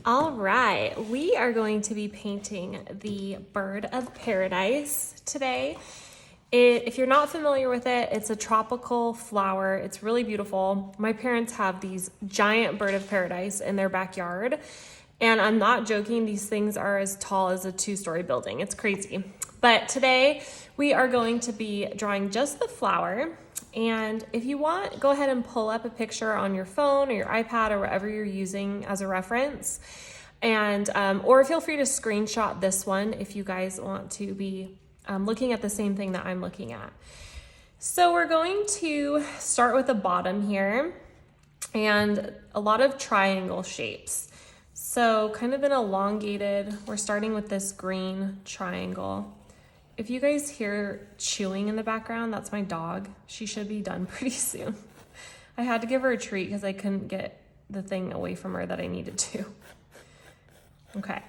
All right, we are going to be painting the bird of paradise today. If you're not familiar with it, it's a tropical flower. It's really beautiful. My parents have these giant bird of paradise in their backyard. And I'm not joking, these things are as tall as a 2-story building. It's crazy. But today we are going to be drawing just the flower. And if you want, go ahead and pull up a picture on your phone or your iPad or whatever you're using as a reference. And, or feel free to screenshot this one if you guys want to be looking at the same thing that I'm looking at. So we're going to start with the bottom here and a lot of triangle shapes. So kind of an elongated, we're starting with this green triangle. If you guys hear chewing in the background, that's my dog. She should be done pretty soon. I had to give her a treat because I couldn't get the thing away from her that I needed to. Okay,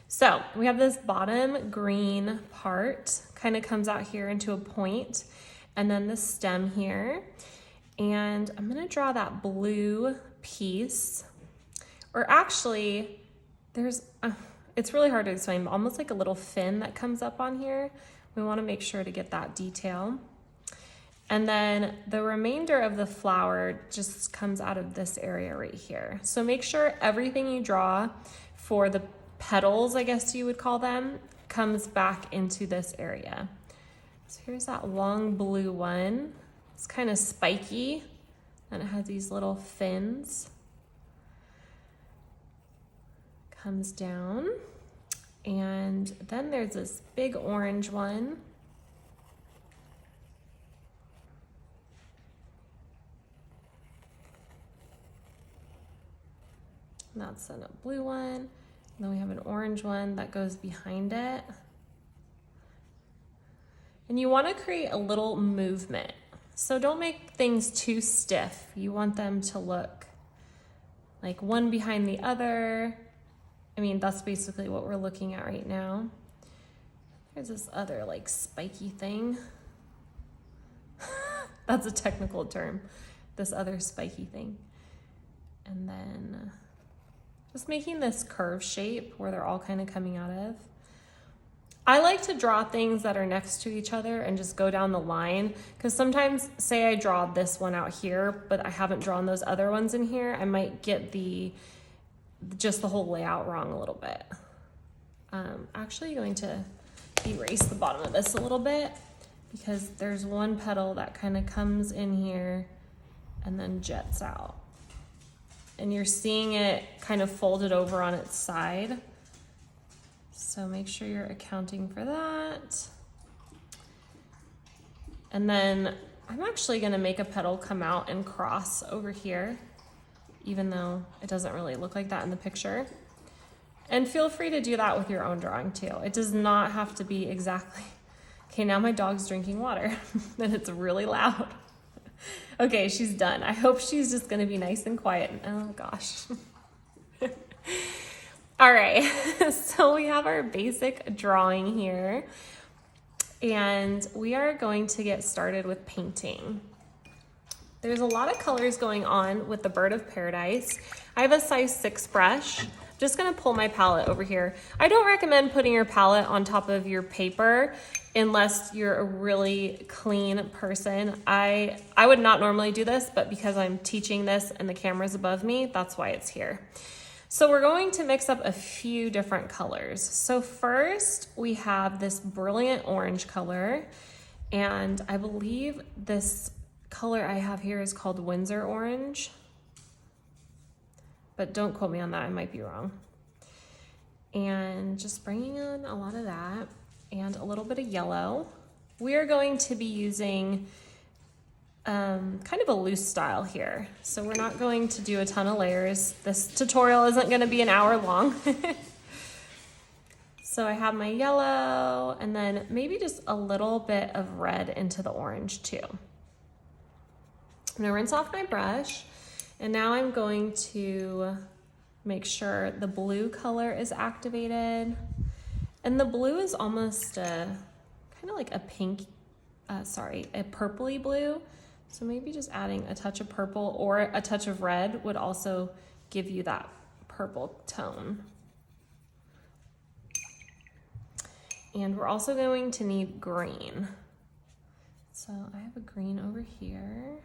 so we have this bottom green part, kind of comes out here into a point, and then the stem here. And I'm gonna draw that blue piece, or actually, it's really hard to explain, almost like a little fin that comes up on here. We wanna make sure to get that detail. And then the remainder of the flower just comes out of this area right here. So make sure everything you draw for the petals, I guess you would call them, comes back into this area. So here's that long blue one. It's kind of spiky and it has these little fins. Comes down. And then there's this big orange one. And that's a blue one. And then we have an orange one that goes behind it. And you want to create a little movement. So don't make things too stiff. You want them to look like one behind the other. I mean, that's basically what we're looking at right now. There's this other like spiky thing. That's a technical term, this other spiky thing. And then just making this curve shape where they're all kind of coming out of. I like to draw things that are next to each other and just go down the line, because sometimes, say I draw this one out here, but I haven't drawn those other ones in here, I might get just the whole layout wrong a little bit. Actually going to erase the bottom of this a little bit because there's one petal that kind of comes in here and then jets out. And you're seeing it kind of folded over on its side. So make sure you're accounting for that. And then I'm actually gonna make a petal come out and cross over here, even though it doesn't really look like that in the picture. And feel free to do that with your own drawing too. It does not have to be exactly. Okay, now my dog's drinking water and it's really loud. Okay, she's done. I hope she's just gonna be nice and quiet. Oh gosh. All right, so we have our basic drawing here and we are going to get started with painting. There's a lot of colors going on with the bird of paradise. I have a size 6 brush. I'm just gonna pull my palette over here. I don't recommend putting your palette on top of your paper unless you're a really clean person. I would not normally do this, but because I'm teaching this and the camera's above me, that's why it's here. So we're going to mix up a few different colors. So first we have this brilliant orange color, and I believe this color I have here is called Windsor orange, but don't quote me on that, I might be wrong. And just bringing in a lot of that and a little bit of yellow. We are going to be using kind of a loose style here. So we're not going to do a ton of layers. This tutorial isn't going to be an hour long. So I have my yellow and then maybe just a little bit of red into the orange too. I'm gonna rinse off my brush, and now I'm going to make sure the blue color is activated. And the blue is almost kind of like a pink, a purpley blue. So maybe just adding a touch of purple or a touch of red would also give you that purple tone. And we're also going to need green. So I have a green over here.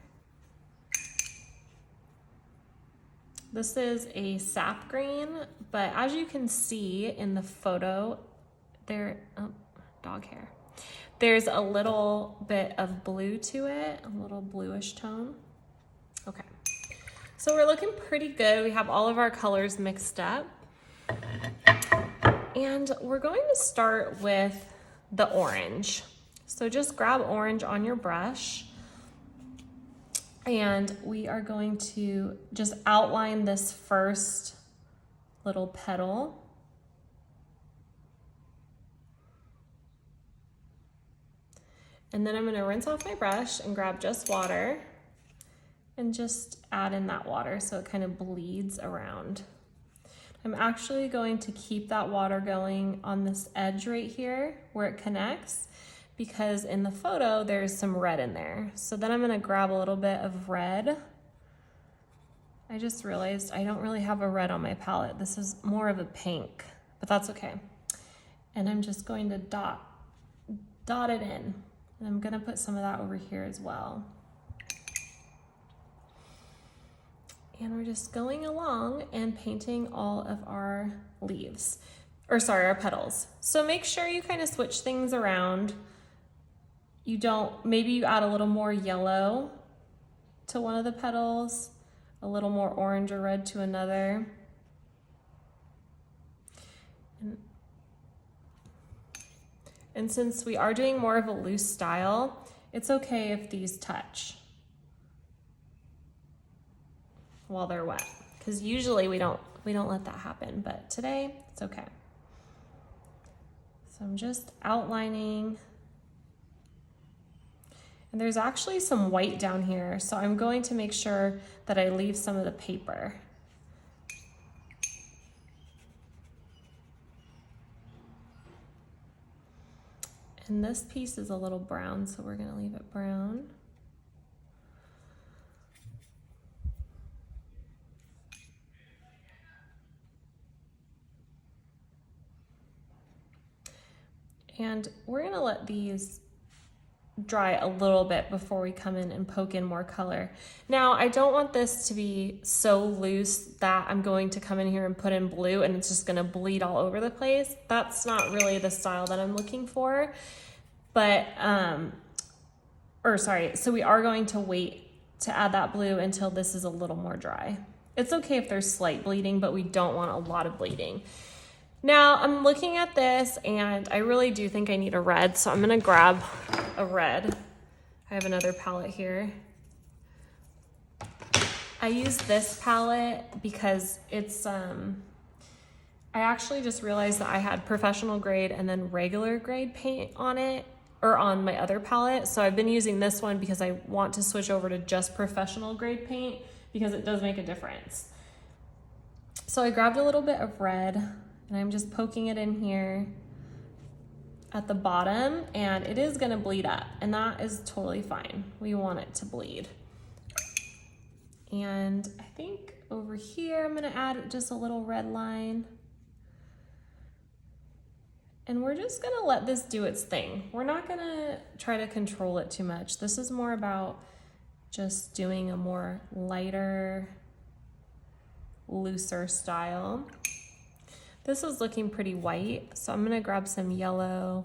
This is a sap green, but as you can see in the photo, dog hair. There's a little bit of blue to it, a little bluish tone. Okay, so we're looking pretty good. We have all of our colors mixed up. And we're going to start with the orange. So just grab orange on your brush. And we are going to just outline this first little petal. And then I'm going to rinse off my brush and grab just water and just add in that water so it kind of bleeds around. I'm actually going to keep that water going on this edge right here where it connects, because in the photo there's some red in there. So then I'm going to grab a little bit of red. I just realized I don't really have a red on my palette. This is more of a pink, but that's okay. And I'm just going to dot it in. And I'm going to put some of that over here as well. And we're just going along and painting all of our leaves, or sorry, our petals. So make sure you kind of switch things around. Maybe you add a little more yellow to one of the petals, a little more orange or red to another. And since we are doing more of a loose style, it's okay if these touch while they're wet, because usually we don't let that happen, but today it's okay. So I'm just outlining. And there's actually some white down here, so I'm going to make sure that I leave some of the paper. And this piece is a little brown, so we're gonna leave it brown. And we're gonna let these dry a little bit before we come in and poke in more color. Now, I don't want this to be so loose that I'm going to come in here and put in blue and it's just gonna bleed all over the place. That's not really the style that I'm looking for. But, so we are going to wait to add that blue until this is a little more dry. It's okay if there's slight bleeding, but we don't want a lot of bleeding. Now I'm looking at this and I really do think I need a red, so I'm gonna grab a red. I have another palette here. I use this palette because it's, I actually just realized that I had professional grade and then regular grade paint on it, or on my other palette. So I've been using this one because I want to switch over to just professional grade paint because it does make a difference. So I grabbed a little bit of red and I'm just poking it in here at the bottom, and it is gonna bleed up, and that is totally fine. We want it to bleed. And I think over here, I'm gonna add just a little red line. And we're just gonna let this do its thing. We're not gonna try to control it too much. This is more about just doing a more lighter, looser style. This is looking pretty white, so I'm gonna grab some yellow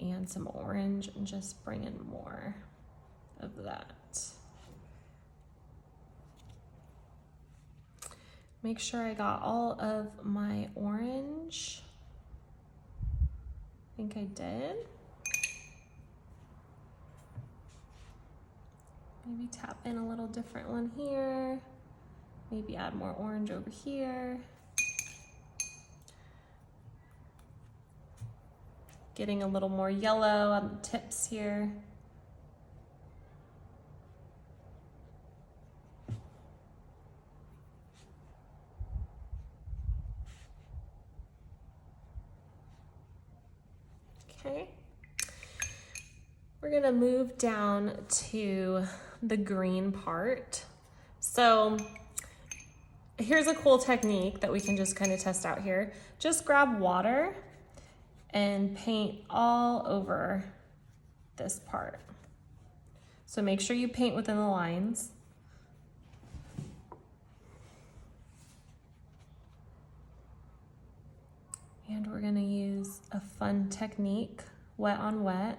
and some orange and just bring in more of that. Make sure I got all of my orange. I think I did. Maybe tap in a little different one here. Maybe add more orange over here. Getting a little more yellow on the tips here. Okay. We're gonna move down to the green part. So here's a cool technique that we can just kind of test out here. Just grab water and paint all over this part. So make sure you paint within the lines. And we're gonna use a fun technique, wet on wet.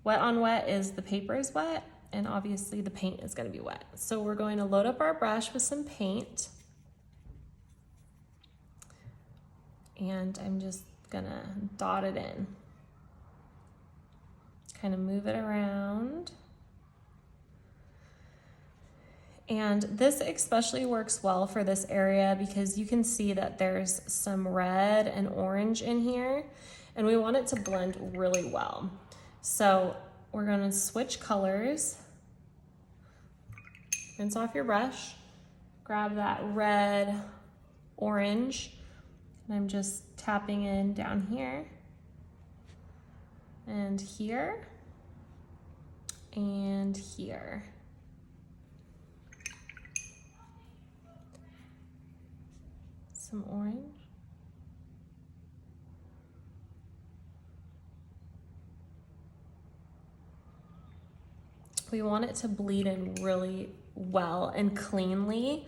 Wet on wet is the paper is wet, and obviously the paint is gonna be wet. So we're going to load up our brush with some paint. And I'm just gonna dot it in. Kind of move it around. And this especially works well for this area because you can see that there's some red and orange in here, and we want it to blend really well. So we're gonna switch colors. Rinse off your brush, grab that red, orange, and I'm just tapping in down here, and here, and here. Some orange. We want it to bleed in really well and cleanly.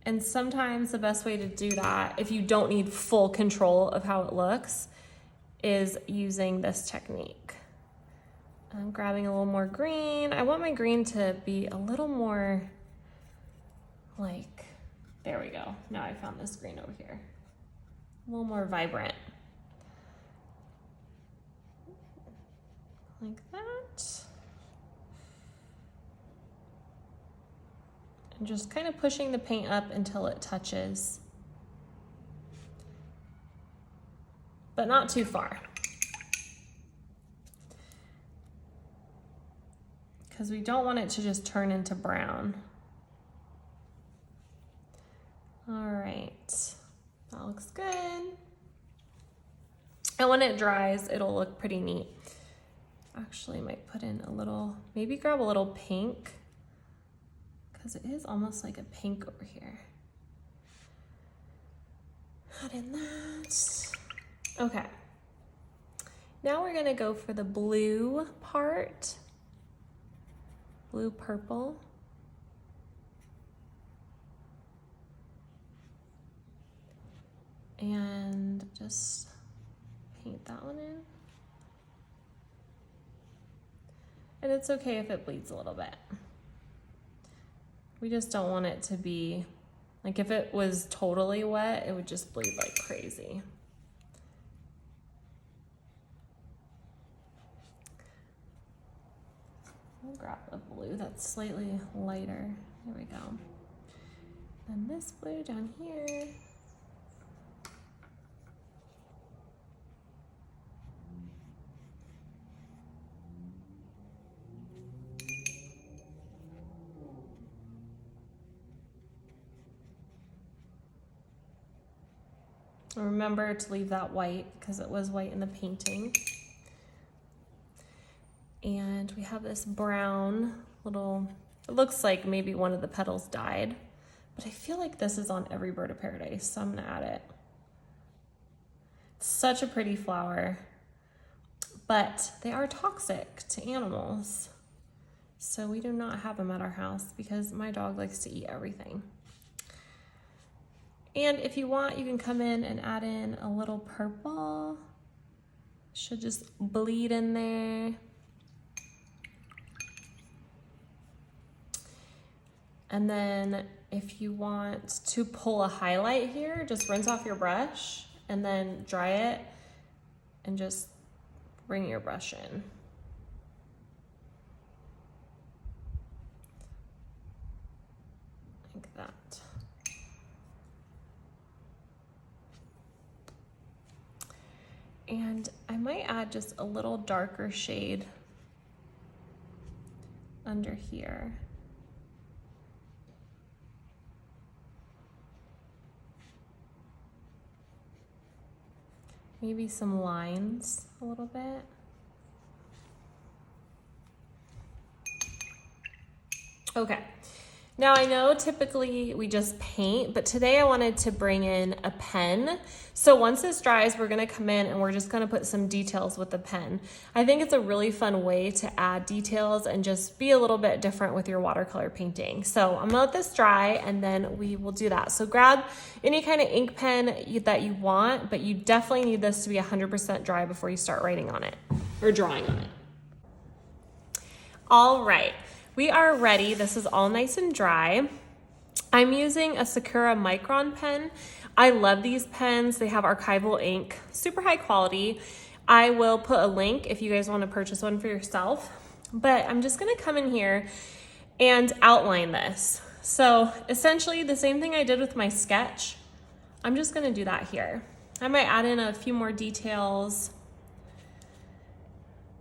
And sometimes the best way to do that, if you don't need full control of how it looks, is using this technique. I'm grabbing a little more green. I want my green to be a little more like, there we go. Now I found this green over here. A little more vibrant. Like that. And just kind of pushing the paint up until it touches. But not too far. Because we don't want it to just turn into brown. All right, that looks good. And when it dries, it'll look pretty neat. Actually, I might put in a little, maybe grab a little pink, because it is almost like a pink over here. Add in that. Okay. Now we're gonna go for the blue part. Blue purple. And just paint that one in. And it's okay if it bleeds a little bit. We just don't want it to be, like if it was totally wet, it would just bleed like crazy. I'll grab a blue that's slightly lighter. There we go. And this blue down here. Remember to leave that white because it was white in the painting. And we have this brown little, it looks like maybe one of the petals died, but I feel like this is on every bird of paradise, so I'm gonna add it. It's such a pretty flower, but they are toxic to animals. So we do not have them at our house because my dog likes to eat everything. And if you want, you can come in and add in a little purple. Should just bleed in there. And then if you want to pull a highlight here, just rinse off your brush and then dry it and just bring your brush in. Like that. And I might add just a little darker shade under here. Maybe some lines a little bit. Okay, Now I know typically we just paint, but today I wanted to bring in a pen. So once this dries, we're gonna come in and we're just gonna put some details with the pen. I think it's a really fun way to add details and just be a little bit different with your watercolor painting. So I'm gonna let this dry and then we will do that. So grab any kind of ink pen that you want, but you definitely need this to be 100% dry before you start writing on it or drawing on it. All right. We are ready. This is all nice and dry. I'm using a Sakura Micron pen. I love these pens. They have archival ink, super high quality. I will put a link if you guys want to purchase one for yourself. But I'm just going to come in here and outline this. So essentially the same thing I did with my sketch. I'm just going to do that here. I might add in a few more details.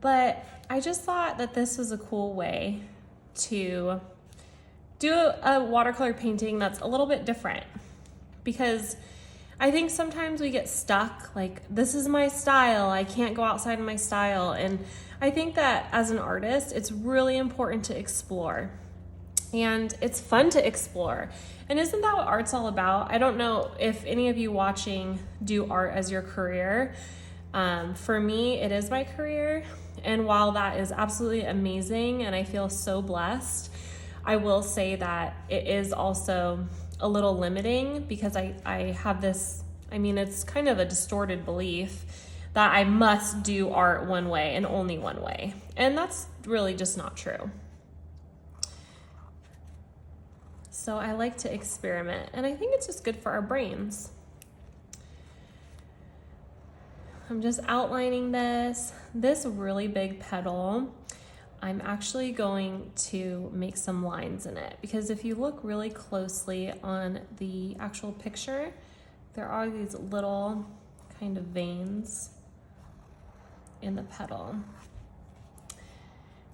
But I just thought that this was a cool way to do a watercolor painting that's a little bit different, because I think sometimes we get stuck like, this is my style, I can't go outside of my style. And I think that as an artist, it's really important to explore, and it's fun to explore. And isn't that what art's all about? I don't know if any of you watching do art as your career. For me, it is my career. And while that is absolutely amazing and I feel so blessed, I will say that it is also a little limiting, because I have this, I mean, it's kind of a distorted belief that I must do art one way and only one way. And that's really just not true. So I like to experiment, and I think it's just good for our brains. I'm just outlining this really big petal. I'm actually going to make some lines in it, because if you look really closely on the actual picture, there are these little kind of veins in the petal.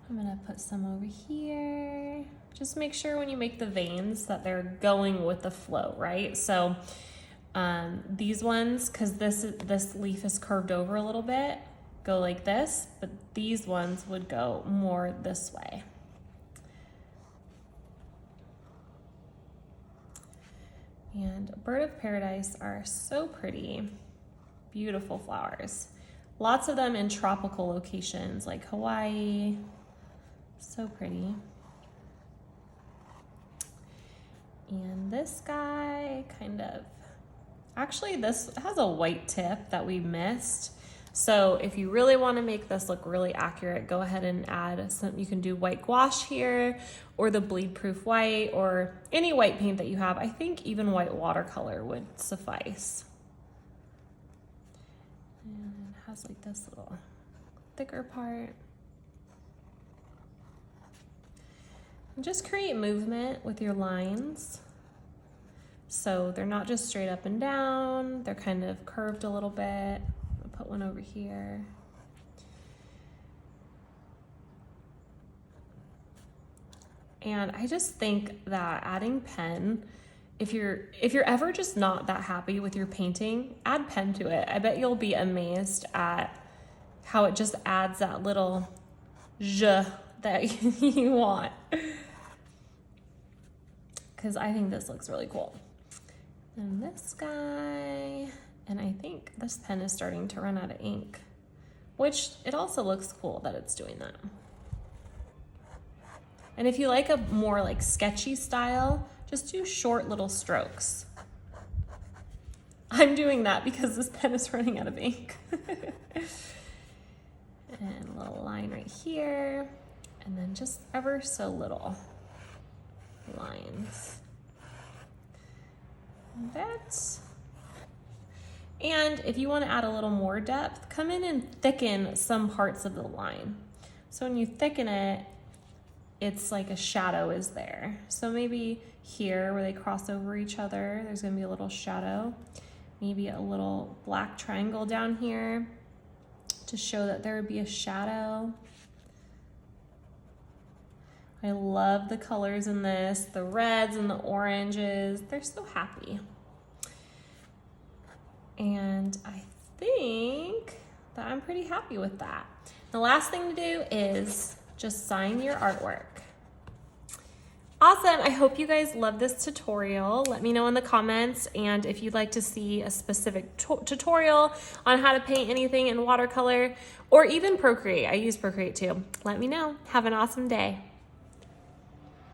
I'm gonna put some over here. Just make sure when you make the veins that they're going with the flow, right? So these ones, because this leaf is curved over a little bit, go like this, but these ones would go more this way. And bird of paradise are so pretty, beautiful flowers. Lots of them in tropical locations like Hawaii, so pretty. And this guy actually this has a white tip that we missed. So if you really want to make this look really accurate, go ahead and add some, you can do white gouache here, or the bleed proof white, or any white paint that you have. I think even white watercolor would suffice. And it has like this little thicker part. And just create movement with your lines. So they're not just straight up and down, they're kind of curved a little bit. I'll put one over here. And I just think that adding pen, if you're ever just not that happy with your painting, add pen to it. I bet you'll be amazed at how it just adds that little zh that you want. Because I think this looks really cool. And this guy, and I think this pen is starting to run out of ink, which it also looks cool that it's doing that. And if you like a more like sketchy style, just do short little strokes. I'm doing that because this pen is running out of ink. And a little line right here, and then just ever so little lines. And if you want to add a little more depth, come in and thicken some parts of the line. So when you thicken it, it's like a shadow is there. So maybe here where they cross over each other, there's going to be a little shadow. Maybe a little black triangle down here to show that there would be a shadow. I love the colors in this, the reds and the oranges. They're so happy. And I think that I'm pretty happy with that. The last thing to do is just sign your artwork. Awesome. I hope you guys love this tutorial. Let me know in the comments, and if you'd like to see a specific tutorial on how to paint anything in watercolor or even Procreate. I use Procreate too. Let me know. Have an awesome day.